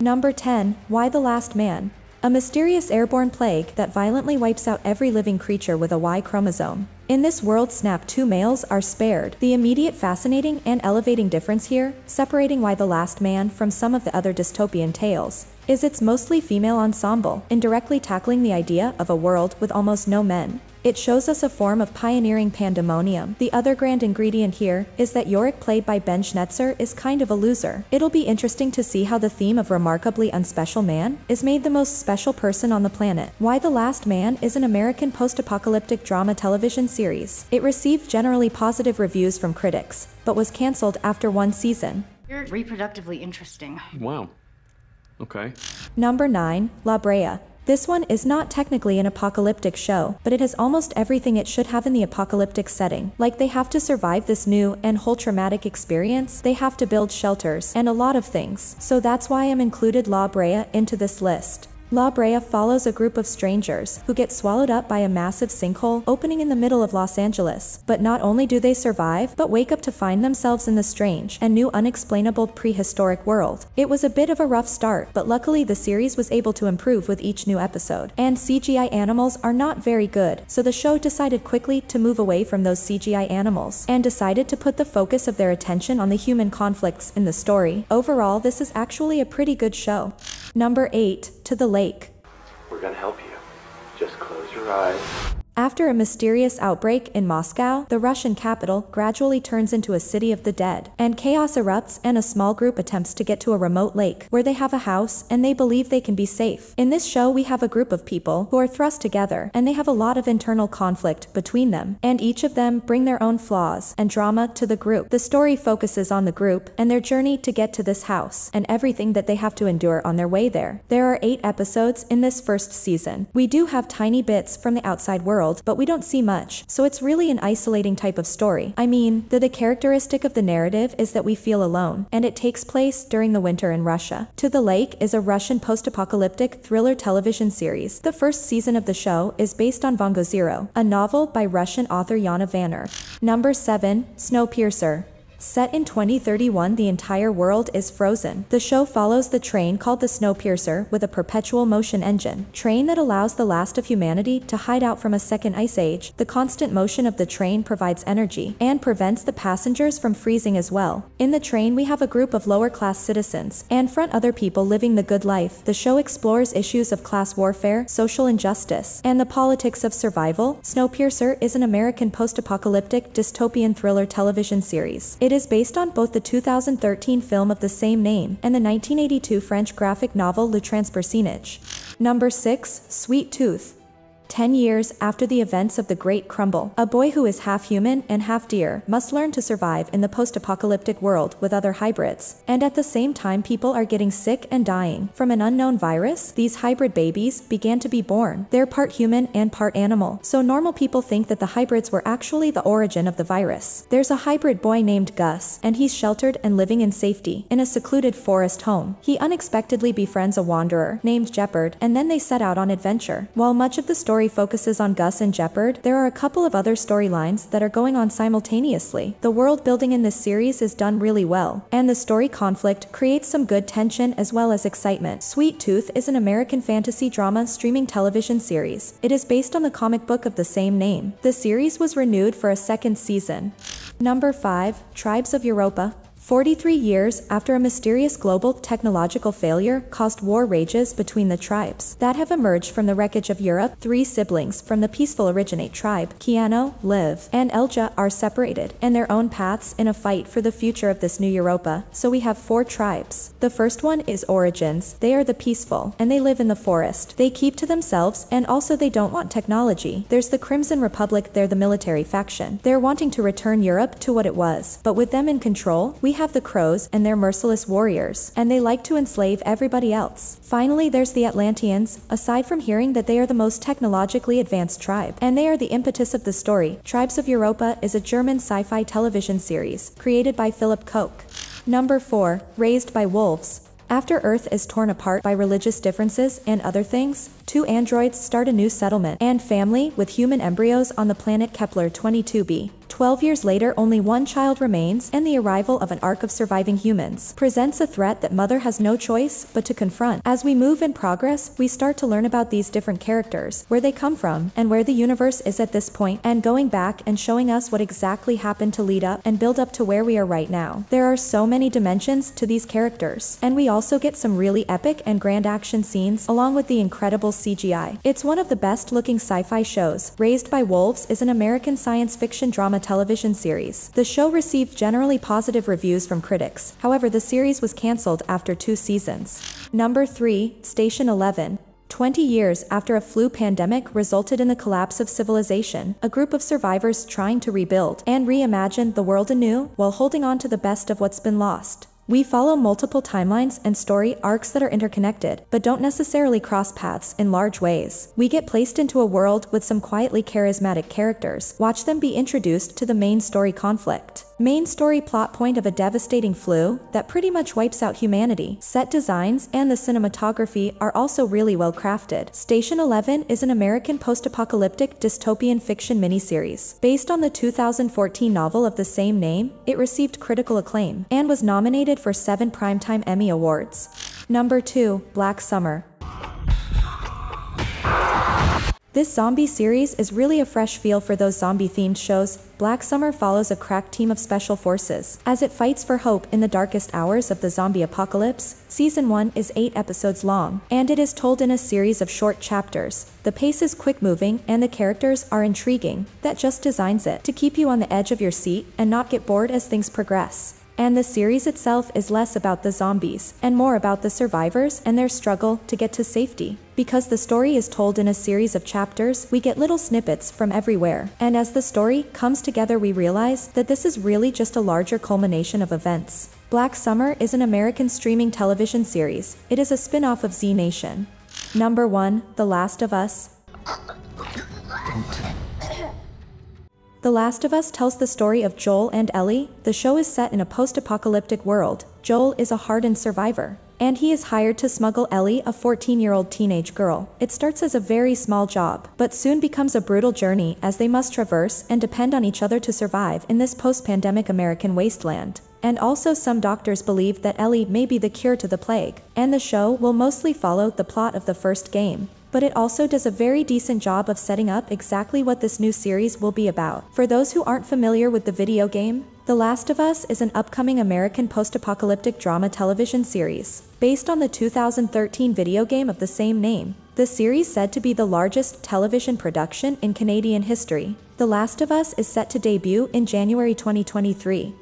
Number 10. Y the Last Man. A mysterious airborne plague that violently wipes out every living creature with a Y chromosome. In this world, snap 2 males are spared. The immediate fascinating and elevating difference here, separating Y the Last Man from some of the other dystopian tales, is its mostly female ensemble, indirectly tackling the idea of a world with almost no men. It shows us a form of pioneering pandemonium. The other grand ingredient here is that Yorick, played by Ben Schnetzer, is kind of a loser. It'll be interesting to see how the theme of remarkably unspecial man is made the most special person on the planet. Y the Last Man is an American post-apocalyptic drama television series. It received generally positive reviews from critics, but was cancelled after 1 season. You're reproductively interesting. Wow. Okay. Number 9. La Brea. This one is not technically an apocalyptic show, but it has almost everything it should have in the apocalyptic setting. Like, they have to survive this new and whole traumatic experience, they have to build shelters, and a lot of things. So that's why I'm included La Brea into this list. La Brea follows a group of strangers who get swallowed up by a massive sinkhole opening in the middle of Los Angeles. But not only do they survive, but wake up to find themselves in the strange and new unexplainable prehistoric world. It was a bit of a rough start, but luckily the series was able to improve with each new episode. And CGI animals are not very good, so the show decided quickly to move away from those CGI animals and decided to put the focus of their attention on the human conflicts in the story. Overall, this is actually a pretty good show. Number 8. To the Lake. We're gonna help you. Just close your eyes. After a mysterious outbreak in Moscow, the Russian capital gradually turns into a city of the dead, and chaos erupts and a small group attempts to get to a remote lake where they have a house and they believe they can be safe. In this show, we have a group of people who are thrust together and they have a lot of internal conflict between them, and each of them bring their own flaws and drama to the group. The story focuses on the group and their journey to get to this house and everything that they have to endure on their way there. There are 8 episodes in this first season. We do have tiny bits from the outside world, but we don't see much, so it's really an isolating type of story. I mean, the characteristic of the narrative is that we feel alone, and it takes place during the winter in Russia. To the Lake is a Russian post-apocalyptic thriller television series. The first season of the show is based on Vongo Zero, a novel by Russian author Yana Vanner. Number 7. Snowpiercer. Set in 2031, the entire world is frozen. The show follows the train called the Snowpiercer with a perpetual motion engine train that allows the last of humanity to hide out from a second ice age. The constant motion of the train provides energy and prevents the passengers from freezing as well. In the train, we have a group of lower-class citizens and front other people living the good life. The show explores issues of class warfare, social injustice, and the politics of survival. Snowpiercer is an American post-apocalyptic dystopian thriller television series. It is based on both the 2013 film of the same name and the 1982 French graphic novel Le Transpersonnage. Number 6. Sweet Tooth. 10 years after the events of the Great Crumble, a boy who is half human and half deer must learn to survive in the post-apocalyptic world with other hybrids. And at the same time, people are getting sick and dying from an unknown virus. These hybrid babies began to be born. They're part human and part animal, so normal people think that the hybrids were actually the origin of the virus. There's a hybrid boy named Gus, and he's sheltered and living in safety in a secluded forest home. He unexpectedly befriends a wanderer named Jeopard, and then they set out on adventure. While much of the story focuses on Gus and Jeopard, there are a couple of other storylines that are going on simultaneously. The world building in this series is done really well, and the story conflict creates some good tension as well as excitement. Sweet Tooth is an American fantasy drama streaming television series. It is based on the comic book of the same name. The series was renewed for a second season. Number 5. Tribes of Europa. 43 years after a mysterious global technological failure caused war rages between the tribes that have emerged from the wreckage of Europe, 3 siblings from the peaceful Originate tribe, Keanu, Liv, and Elja, are separated in their own paths in a fight for the future of this new Europa. So we have 4 tribes. The first one is Origins. They are the peaceful, and they live in the forest. They keep to themselves, and also they don't want technology. There's the Crimson Republic. They're the military faction. They're wanting to return Europe to what it was, but with them in control, we have the Crows and their merciless warriors, and they like to enslave everybody else. Finally, there's the Atlanteans. Aside from hearing that they are the most technologically advanced tribe, and they are the impetus of the story, Tribes of Europa is a German sci-fi television series created by Philip Koch. Number 4. Raised by Wolves. After Earth is torn apart by religious differences and other things, 2 androids start a new settlement and family with human embryos on the planet Kepler 22b. 12 years later, only one child remains, and the arrival of an ark of surviving humans presents a threat that Mother has no choice but to confront. As we move in progress, we start to learn about these different characters, where they come from, and where the universe is at this point, and going back and showing us what exactly happened to lead up and build up to where we are right now. There are so many dimensions to these characters, and we also get some really epic and grand action scenes along with the incredible CGI. It's one of the best looking sci-fi shows. Raised by Wolves is an American science fiction drama television series. The show received generally positive reviews from critics. However, the series was cancelled after 2 seasons. Number 3, Station 11. 20 years after a flu pandemic resulted in the collapse of civilization, a group of survivors trying to rebuild and reimagine the world anew while holding on to the best of what's been lost. We follow multiple timelines and story arcs that are interconnected, but don't necessarily cross paths in large ways. We get placed into a world with some quietly charismatic characters. Watch them be introduced to the main story conflict. Main story plot point of a devastating flu that pretty much wipes out humanity. Set designs and the cinematography are also really well crafted. Station 11 is an American post-apocalyptic dystopian fiction miniseries. Based on the 2014 novel of the same name, it received critical acclaim and was nominated for 7 Primetime Emmy Awards. Number 2, Black Summer. This zombie series is really a fresh feel for those zombie-themed shows. Black Summer follows a crack team of special forces as it fights for hope in the darkest hours of the zombie apocalypse. Season 1 is 8 episodes long, and it is told in a series of short chapters. The pace is quick-moving, and the characters are intriguing. That just designs it to keep you on the edge of your seat and not get bored as things progress. And the series itself is less about the zombies and more about the survivors and their struggle to get to safety. Because the story is told in a series of chapters, we get little snippets from everywhere. And as the story comes together, we realize that this is really just a larger culmination of events. Black Summer is an American streaming television series. It is a spin-off of Z Nation. Number 1, The Last of Us. The Last of Us tells the story of Joel and Ellie. The show is set in a post-apocalyptic world. Joel is a hardened survivor, and he is hired to smuggle Ellie, a 14-year-old teenage girl. It starts as a very small job, but soon becomes a brutal journey as they must traverse and depend on each other to survive in this post-pandemic American wasteland. And also, some doctors believe that Ellie may be the cure to the plague, and the show will mostly follow the plot of the first game. But it also does a very decent job of setting up exactly what this new series will be about. For those who aren't familiar with the video game, The Last of Us is an upcoming American post-apocalyptic drama television series. Based on the 2013 video game of the same name, the series is said to be the largest television production in Canadian history. The Last of Us is set to debut in January 2023.